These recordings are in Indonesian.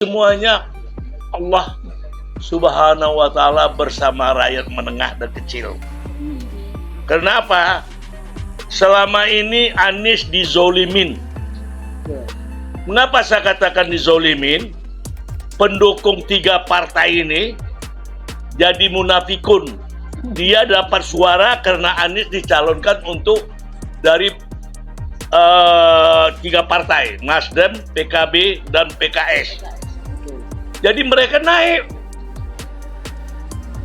Semuanya Allah Subhanahu wa Ta'ala bersama rakyat menengah dan kecil. Kenapa? Selama ini Anies dizolimin. Mengapa saya katakan dizolimin? Pendukung tiga partai ini jadi munafikun. Dia dapat suara karena Anies dicalonkan untuk dari tiga partai, Nasdem, PKB, dan PKS. Jadi mereka naik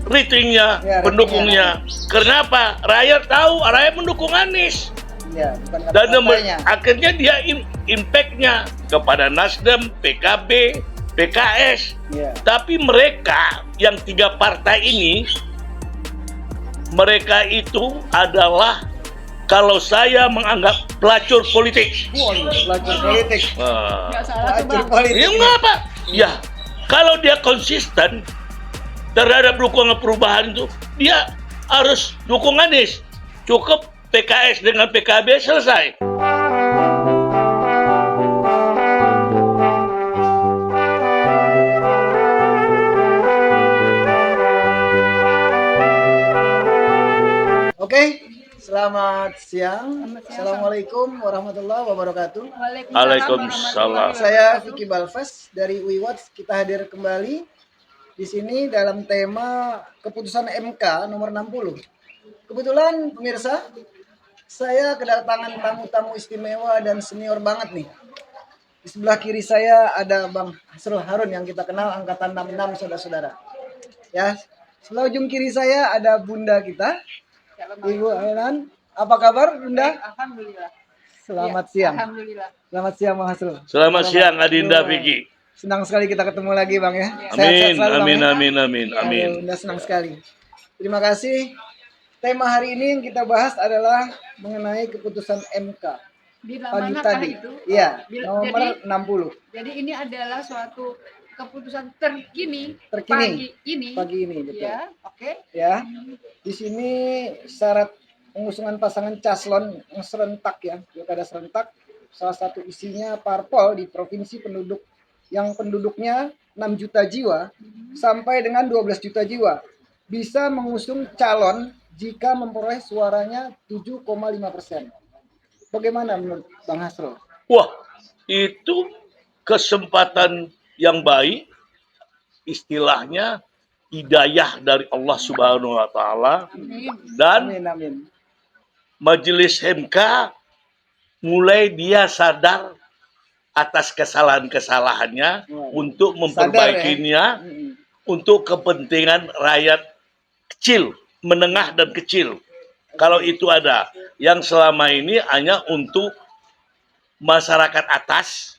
ratingnya, pendukungnya. Kenapa? Rakyat tahu, rakyat mendukung Anies. Ya, Dan akhirnya dia impact-nya kepada Nasdem, PKB, PKS. Ya. Tapi mereka yang tiga partai ini, mereka itu adalah, kalau saya menganggap pelacur politik. Pelacur politik. Nggak salah, pelacur politik. Ya mengapa? Ya, kalau dia konsisten terhadap dukungan perubahan itu, dia harus dukung Anies. Cukup PKS dengan PKB selesai. Oke, selamat siang. Assalamualaikum warahmatullahi wabarakatuh. Waalaikumsalam. Saya Vicky Balves dari UiWatch. Kita hadir kembali di sini dalam tema keputusan MK nomor 60. Kebetulan pemirsa, saya kedatangan tamu-tamu istimewa dan senior banget nih. Di sebelah kiri saya ada Bang Hasrul Harun yang kita kenal angkatan 66, saudara-saudara. Ya, sebelah ujung kiri saya ada Bunda kita, Ibu Ailan. Apa kabar, Bunda? Alhamdulillah. Selamat Ya, siang. Alhamdulillah. Selamat siang, Bang Hasrul. Selamat siang Adinda Vicky. Senang sekali kita ketemu lagi, Bang ya. Amin, Sehat-sehat selalu, Bang, amin, ya? amin, amin, amin. Bunda senang sekali. Terima kasih. Tema hari ini yang kita bahas adalah mengenai keputusan MK Bila pagi manakah tadi. itu? Iya, Bila- nomor 60. Jadi ini adalah suatu keputusan terkini, Terkini. pagi ini. Betul. Ya, oke. Ya. Di sini syarat pengusungan pasangan calon yang serentak ya, pilkada serentak. Salah satu isinya parpol di provinsi yang penduduknya 6 juta jiwa sampai dengan 12 juta jiwa bisa mengusung calon jika memperoleh suaranya 7,5%. Bagaimana menurut Bang Hasrul? Wah, itu kesempatan yang baik, istilahnya hidayah dari Allah Subhanahu wa Ta'ala, Amin. dan Amin, amin. Majelis MK mulai dia sadar atas kesalahan-kesalahannya untuk memperbaikinya untuk kepentingan rakyat kecil, menengah dan kecil. Kalau itu ada, yang selama ini hanya untuk masyarakat atas,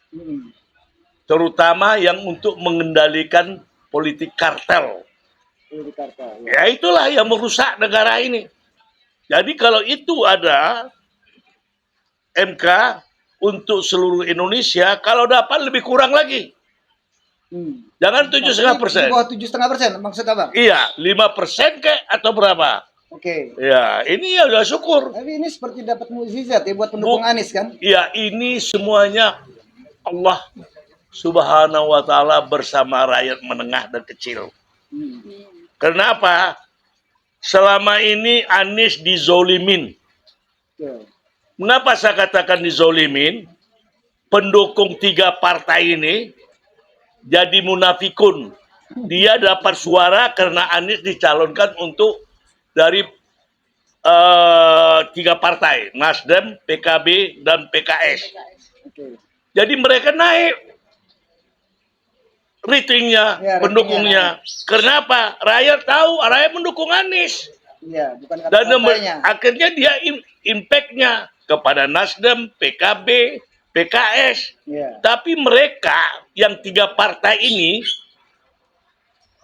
terutama yang untuk mengendalikan politik kartel. Ya itulah yang merusak negara ini. Jadi kalau itu ada MK untuk seluruh Indonesia, kalau dapat lebih kurang lagi. Jangan 7,5%. Di bawah 7,5% maksud Abang? Iya, 5% kek atau berapa? Oke. Ya, ini ya udah syukur. Tapi ini seperti dapat mukjizat ya buat pendukung Anies kan? Ya, ini semuanya Allah Subhanahu wa Ta'ala bersama rakyat menengah dan kecil. Kenapa? Selama ini Anies dizolimin. Mengapa saya katakan dizolimin? Pendukung tiga partai ini jadi munafikun. Dia dapat suara karena Anies dicalonkan untuk dari tiga partai, Nasdem, PKB, dan PKS. Jadi mereka naik ratingnya, pendukungnya. Kenapa? Rakyat tahu, rakyat mendukung Anies. Iya, bukan Dan kata-katanya. akhirnya dia impact-nya kepada Nasdem, PKB, PKS. Iya. Tapi mereka yang tiga partai ini,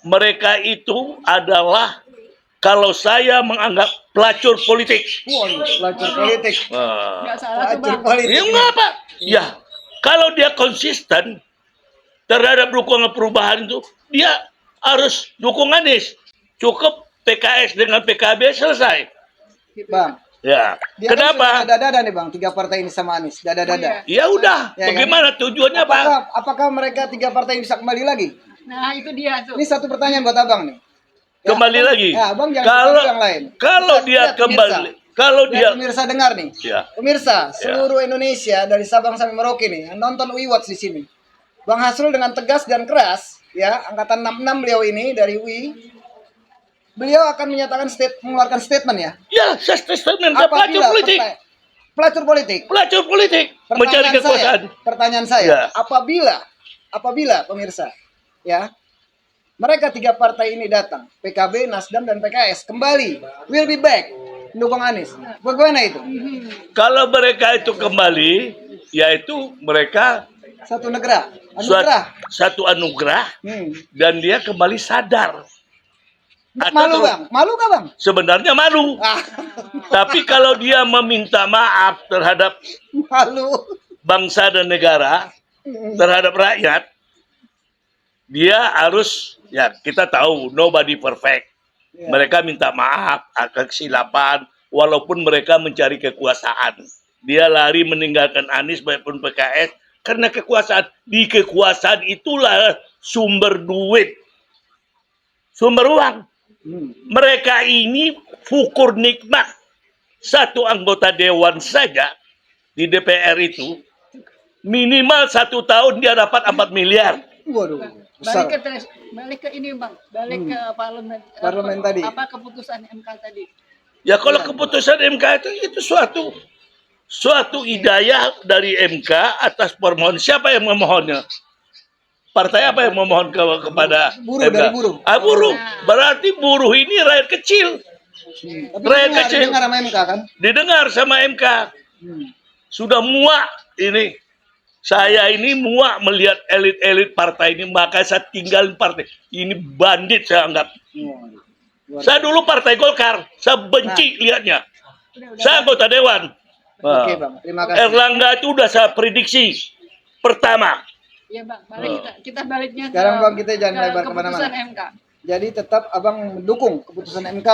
mereka itu adalah, kalau saya menganggap pelacur politik. Pelacur politik. Nggak salah tuh, Pelacur Bang. politik. Ya mengapa? Ya, kalau dia konsisten terhadap dukungan perubahan itu, dia harus dukung Anies. Cukup PKS dengan PKB selesai. Bang, Ya. Dia kan Kenapa? sudah dada-dada nih Bang, 3 partai ini sama Anies, dada-dada. Ya udah, Ya kan? bagaimana tujuannya, Pak? Apakah mereka 3 partai ini bisa kembali lagi? Nah, itu dia tuh. Ini satu pertanyaan buat Abang nih. Ya, Kembali Abang- lagi. Ya, Abang jangan Kalau sesuatu yang lain. kalau Lihat, dia pemirsa. kembali, kalau Lihat dia pemirsa dengar nih. ya. Pemirsa, seluruh Indonesia dari Sabang sampai Merauke nih yang nonton WeWatch di sini. Bang Hasrul dengan tegas dan keras, ya, angkatan 66 beliau ini dari UI. Beliau akan mengeluarkan statement ya. Ya, statement pelacur Apabila politik. pelacur politik. Pelacur politik mencari kekuasaan. Pertanyaan saya, Ya. apabila pemirsa, ya, mereka 3 partai ini datang, PKB, Nasdem, dan PKS kembali, will be back, mendukung Anies. Bagaimana itu? Kalau mereka itu kembali, yaitu mereka Satu negara, anugerah. satu anugerah dan dia kembali sadar. Malu Bang, malu gak Bang? Sebenarnya malu. Ah, Tapi kalau dia meminta maaf terhadap malu. bangsa dan negara, terhadap rakyat, dia harus, ya kita tahu nobody perfect. Ya. Mereka minta maaf akan kesilapan, walaupun mereka mencari kekuasaan. Dia lari meninggalkan Anies maupun PKS karena kekuasaan. Di kekuasaan itulah sumber duit, sumber uang. Mereka ini fukur nikmat. Satu anggota dewan saja di DPR itu minimal 1 tahun dia dapat 4 miliar. Waduh, besar. Balik ke ini Bang, balik ke parlemen. Parlemen tadi. Apa keputusan MK tadi? Ya kalau keputusan MK itu suatu hidayah dari MK atas permohonan. Siapa yang memohonnya? Partai apa yang memohon kepada Buruh, MK? dari buruh. Buruh. Berarti buruh ini rakyat kecil. Tapi Rakyat dengar kecil. sama MK kan? Didengar sama MK. Sudah muak ini. Saya ini muak melihat elit-elit partai ini, maka saya tinggalin partai. Ini bandit saya anggap. Saya dulu partai Golkar, saya benci lihatnya. Saya anggota dewan. Oke Bang, terima kasih. Erlangga itu udah saya prediksi pertama. Ya Bang, balik kita baliknya Sekarang Bang, kita jangan lebar keputusan kemana-mana. MK. Jadi tetap Abang mendukung keputusan MK.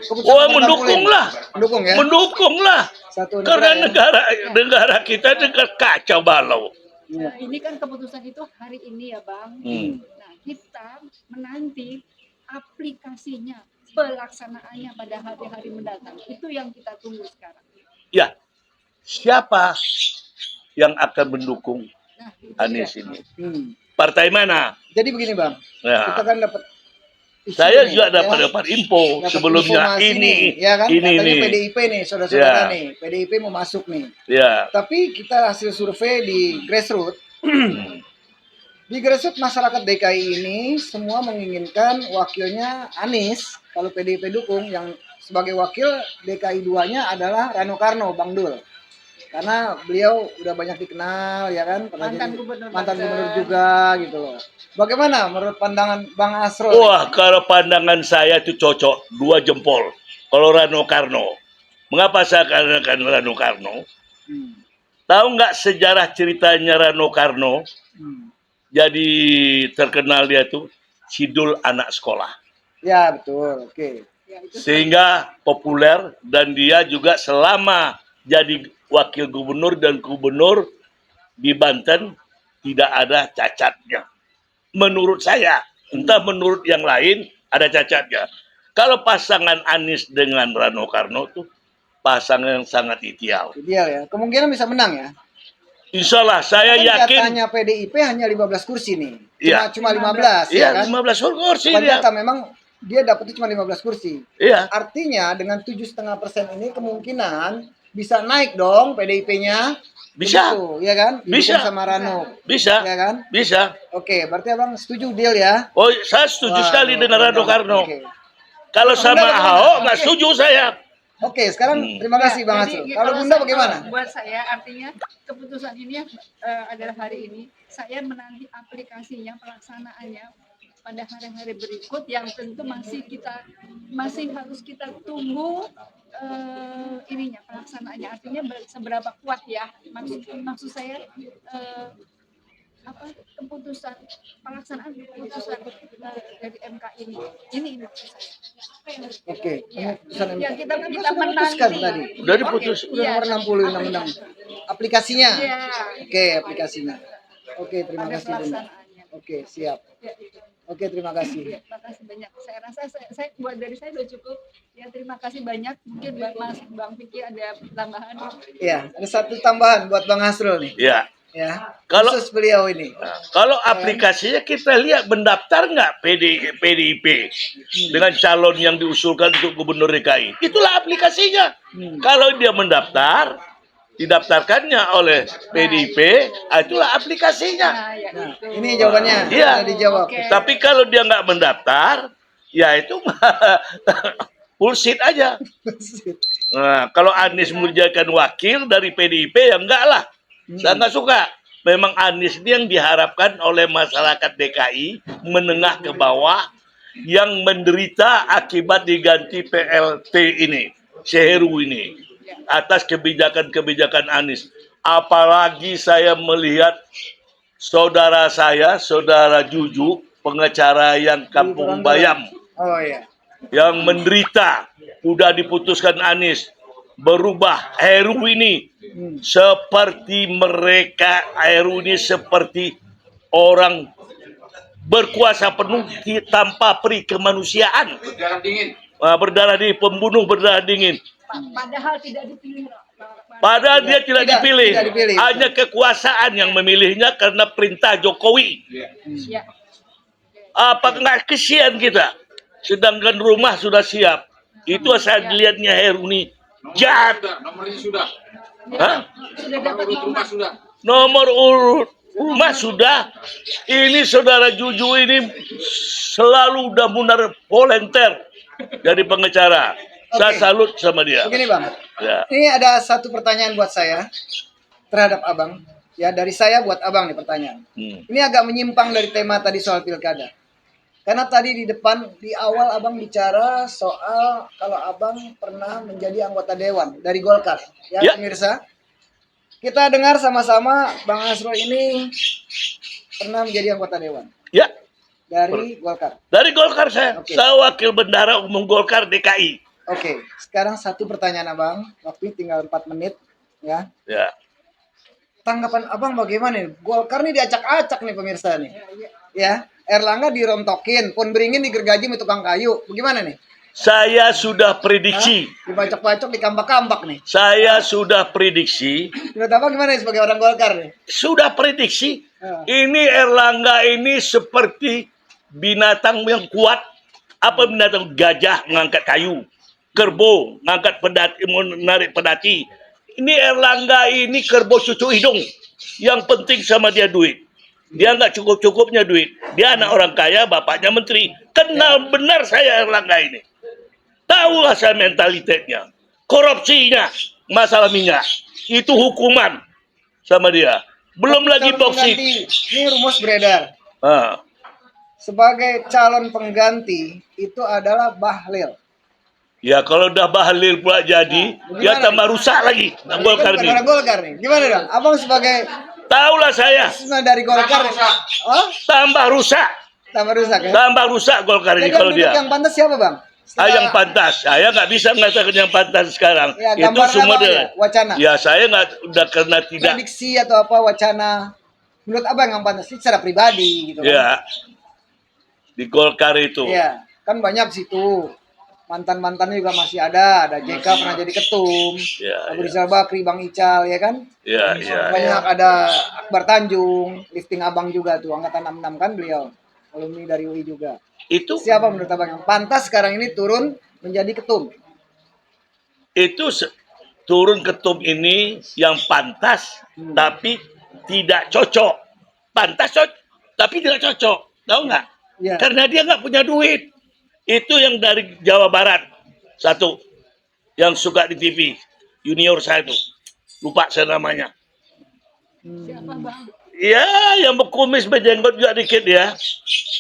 Keputusan Oh, nomor 60 ini. mendukunglah. Mendukung ya. Mendukunglah. Satu Karena negara ya. negara kita negara kacau balau. Nah, ini kan keputusan itu hari ini ya Bang. Nah, kita menanti aplikasinya, pelaksanaannya pada hari-hari mendatang. Itu yang kita tunggu sekarang. Ya, siapa yang akan mendukung Nah, itu Anies dia. ini? Partai Partai mana? Jadi begini Bang, Ya. kita kan dapat isu Saya nih, juga ya. dapat info Dapat sebelumnya informasi ini, nih, ya kan? ini Katanya nih. PDIP nih, saudara-saudara Ya. nih, PDIP mau masuk nih. Ya, Tapi kita hasil survei di grassroots, di grassroots masyarakat DKI ini semua menginginkan wakilnya Anies. Kalau PDIP dukung, yang sebagai wakil DKI 2-nya adalah Rano Karno, Bang Dul. Karena beliau udah banyak dikenal, ya kan? Pernah Mantan jadi gubernur mantan Banten. gubernur juga gitu loh. Bagaimana menurut pandangan Bang Asrul? wah kalau pandangan saya itu cocok 2 jempol. Kalau Rano Karno, mengapa saya katakan Rano Karno? Tahu nggak sejarah ceritanya Rano Karno? Jadi terkenal dia tuh sidul anak sekolah. Ya betul, oke. Ya, itu Sehingga populer dan dia juga selama jadi wakil gubernur dan gubernur di Banten tidak ada cacatnya. Menurut saya, entah menurut yang lain ada cacatnya. Kalau pasangan Anies dengan Rano Karno itu pasangan yang sangat ideal. Ideal ya. Kemungkinan bisa menang ya. Insya Allah saya Kan yakin. Jatahnya PDIP hanya 15 kursi nih. Iya. Cuma 15 Iya, ya kan. 15 kursi Bukan dia. jatah, memang dia dapetnya cuma 15 kursi. Iya. Artinya dengan 7,5% ini kemungkinan bisa naik dong PDIP-nya. Bisa. Begitu, ya kan? Didukung Bisa. sama Rano. Bisa. Ya kan? Bisa. Oke, berarti Abang setuju deal ya? Oh, saya setuju sekali dengan Rano Karno. Oke. Kalau sama Bunda bagaimana? Ahok nggak Oke. setuju saya. Oke, sekarang terima kasih Bang Jadi, Asrul. Kalau Bunda bagaimana? Buat saya artinya keputusan ini adalah hari ini. Saya menanti aplikasinya, pelaksanaannya pada hari-hari berikut yang tentu masih harus kita tunggu ininya pelaksanaannya. Artinya seberapa kuat ya. Maksud saya keputusan pelaksanaan keputusan dari MK ini. Ini maksud saya. Oke, Ya. keputusan MK. Ya, kita Kan kita sudah memutuskan menanti. tadi. Udah diputus. Udah Iya. nomor 60 undang-undang. Aplikasinya. Iya. Oke, aplikasinya. Oke, terima Pada kasih Bunda. pelaksanaannya. Oke, siap. Ya, itu. Oke, terima kasih. Ya, terima kasih banyak. Saya rasa saya buat dari saya udah cukup. Ya, terima kasih banyak. Mungkin Mas Bang Vicky ada tambahan. Iya, ada satu tambahan buat Bang Hasrul nih. Ya. Ya, Kalau- khusus beliau ini. Nah, kalau aplikasinya kita lihat mendaftar nggak PDIP dengan calon yang diusulkan untuk gubernur DKI. Itulah aplikasinya. Kalau dia mendaftar, didaftarkannya oleh PDIP, itulah aplikasinya. Nah, ya Nah, itu. ini jawabannya. Iya. Sudah dijawab. Oke. Tapi kalau dia nggak mendaftar, ya itu bullshit aja. Nah, kalau Anies menjadikan wakil dari PDIP, ya enggak lah. Saya nggak suka. Memang Anies ini yang diharapkan oleh masyarakat DKI menengah ke bawah yang menderita akibat diganti PLT ini, Seheru ini, atas kebijakan-kebijakan Anies. Apalagi saya melihat saudara saya, saudara Juju, pengacara yang Kampung Bayam, Oh iya. yang menderita, udah diputuskan Anies, berubah Heru ini seperti mereka, Heru ini seperti orang berkuasa penuh tanpa peri kemanusiaan. Berdarah dingin. Berdarah dingin, pembunuh berdarah dingin. Padahal tidak dipilih. Padahal dia tidak dipilih. tidak dipilih. Hanya kekuasaan yang memilihnya karena perintah Jokowi. Ya. Apa nggak kesian kita? Sedangkan rumah sudah siap. Itu saya dilihatnya Heru ini jahat. Nomornya sudah. Hah? Sudah Nomor dapat urut rumah nomor. sudah. Nomor urut rumah sudah. Ini saudara Juju ini selalu udah mundur volunteer jadi pengacara. Saya Oke. salut sama dia. Begini Bang, Ya. ini ada satu pertanyaan buat saya terhadap Abang. Ya, dari saya buat Abang nih pertanyaan. Ini agak menyimpang dari tema tadi soal pilkada. Karena tadi di depan, di awal Abang bicara soal kalau Abang pernah menjadi anggota Dewan dari Golkar. Ya, Ya. pemirsa. Kita dengar sama-sama Bang Hasrul ini pernah menjadi anggota Dewan Ya, dari Golkar. dari Golkar saya. Oke. Saya wakil bendahara umum Golkar DKI. Oke, sekarang satu pertanyaan Abang. Waktu tinggal 4 menit. Ya. Ya. Tanggapan Abang bagaimana nih? Golkar nih diacak-acak nih pemirsa nih. Ya, Erlangga dirontokin, pun beringin digergaji sama tukang kayu. Bagaimana nih? Saya sudah prediksi. Dibacok-bacok, dikambak-kambak nih. Saya sudah prediksi. Menurut Abang gimana nih sebagai orang Golkar nih? Sudah prediksi. Ya. Ini Erlangga ini seperti binatang yang kuat. Apa binatang? Gajah mengangkat kayu. Kerbau mengangkat pedati, menarik pedati. Ini Erlangga ini kerbau cucu hidung. Yang penting sama dia duit. Dia nggak cukup-cukupnya duit. Dia anak orang kaya, bapaknya menteri. Kenal benar saya Erlangga ini. Tahulah saya mentalitasnya. Korupsinya, masalah minyak. Itu hukuman sama dia. Belum lagi Calon boksit. pengganti, ini rumus beredar. Ah, Sebagai calon pengganti itu adalah Bahlil. ya kalau udah Bahlil pula jadi, Nah, dia gimana tambah rusak lagi. Ini Golkar kan bukan ini. orang Golkar nih. Gimana dong? Abang sebagai Tahulah saya, dari Golkar. Oh, tambah rusak. tambah rusak ya. Tambah rusak Golkar ini Jadi kalau yang duduk dia. yang pantas siapa Bang? Yang pantas. Saya nggak bisa mengatakan yang pantas sekarang. Ya, Itu gambaran semua apa dia. ya? Wacana. Ya saya nggak udah karena tidak. Prediksi atau apa wacana. Menurut Abang yang pantas sih secara pribadi gitu kan. Ya. Di Golkar itu. Iya, kan banyak situ. Mantan-mantannya juga masih ada JK pernah jadi ketum, Ya, Abu Rizal Bakri, Bang Ical, ya kan? Ya, ya. Banyak ada Akbar Tanjung, lifting abang juga tuh, angkatan 66 kan beliau, alumni dari UI juga. Itu Siapa menurut abang yang pantas sekarang ini turun menjadi ketum? turun ketum ini yang pantas tapi tidak cocok. Pantas tapi tidak cocok. Tahu nggak? Iya. Karena dia nggak punya duit. Itu yang dari Jawa Barat. Satu. Yang suka di TV. Junior saya itu. Lupa saya namanya. Siapa Bang? Ya, yang berkumis berjenggot juga dikit ya.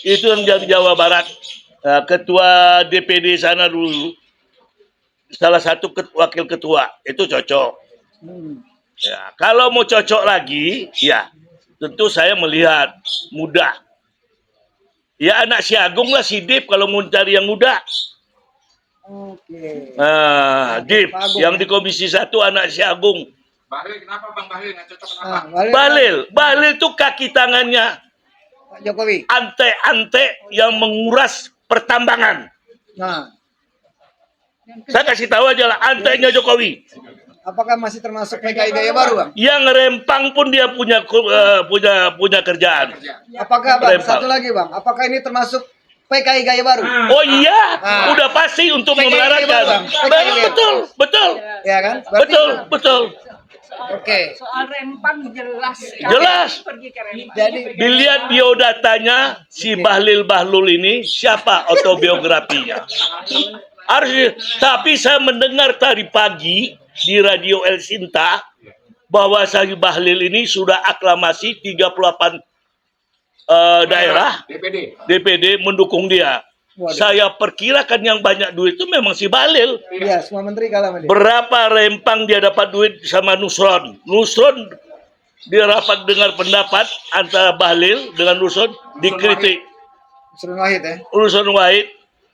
Itu yang dari Jawa Barat. Nah, ketua DPD sana dulu. Salah satu wakil ketua. Itu cocok. Ya, kalau mau cocok lagi, ya tentu saya melihat muda. Ya anak si Agung lah, si Dip kalau mau cari yang muda. Oke. Nah, Dip, Pak Agung, yang ya. di Komisi 1 anak si Agung. Bahlil kenapa Bang Bahlil nggak cocok kenapa? Nah, Bahlil tuh kaki tangannya Pak Jokowi. ante-ante yang menguras pertambangan. Nah, Saya kasih tahu aja lah, antenya Jokowi. apakah masih termasuk PKI Gaya Baru, Bang? Yang rempang pun dia punya kerjaan. Apakah, Bang, Rempang. satu lagi, Bang, apakah ini termasuk PKI Gaya Baru? Oh iya, Ah. udah pasti untuk PKI memerankan. Bang. PKI. Betul. Ya kan? Berarti- Betul. Oke. Soal rempang jelas. Jelas. Pergi ke rempang. Jadi Dilihat biodatanya si Bahlil ini siapa autobiografinya. Tapi saya mendengar tadi pagi di Radio El Sinta bahwa Sahih Bahlil ini sudah aklamasi 38 daerah DPD mendukung dia. Waduh. Saya perkirakan yang banyak duit itu memang si Bahlil. iya, semua menteri kalah sama dia. Berapa rempang dia dapat duit sama Nusron? Nusron dia rapat dengar pendapat antara Bahlil dengan Nusron dikritik. Suruh Wahid ya. Urusan Wahid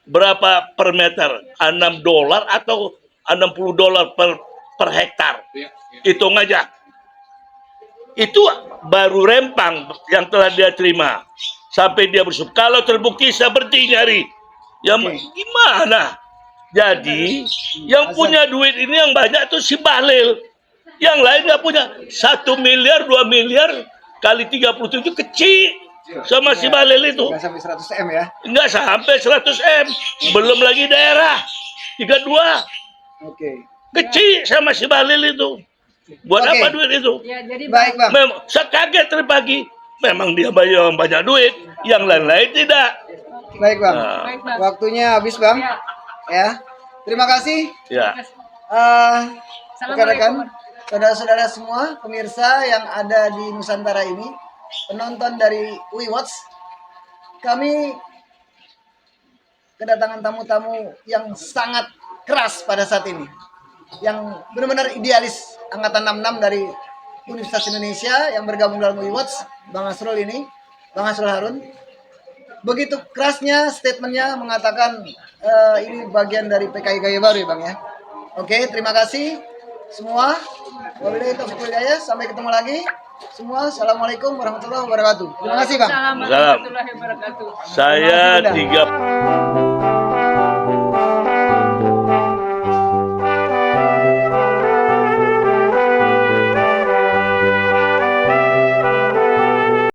berapa per meter? $6 atau $60 per hektar? Hitung aja. Itu baru rempang yang telah dia terima. Sampai dia bersyukur. Kalau terbukti saya berhenti nyari. Ya gimana? Jadi yang punya duit ini yang banyak tuh si Bahlil. Yang lain nggak punya. 1 miliar, 2 miliar kali 37 kecil sama si Bahlil itu. Nggak sampai 100 M ya. Nggak sampai 100 M. Belum lagi daerah 32. Oke. Kecil sama si Bahlil itu. Buat Oke. apa duit itu? Ya, jadi Baik, Bang. Memang saya kaget tadi pagi. Memang dia banyak duit, yang lain-lain tidak. Baik, Bang. Nah, Baik, Bang. Waktunya habis, Bang. Ya. Ya. Terima kasih. ya. Rekan-rekan, saudara-saudara semua, pemirsa yang ada di Nusantara ini, penonton dari WeWatch, kami kedatangan tamu-tamu yang sangat keras pada saat ini, yang benar-benar idealis, angkatan 66 dari Universitas Indonesia yang bergabung dalam WeWatch, Bang Asrul ini, Bang Asrul Harun. Begitu kerasnya statementnya mengatakan ini bagian dari PKI Gaya Baru ya, Bang ya. Oke, terima kasih semua. Wabillahi taufiq wal hidayah. Sampai ketemu lagi. Semua, assalamualaikum warahmatullahi wabarakatuh. Terima kasih, Bang. Assalamualaikum warahmatullahi wabarakatuh. Saya 3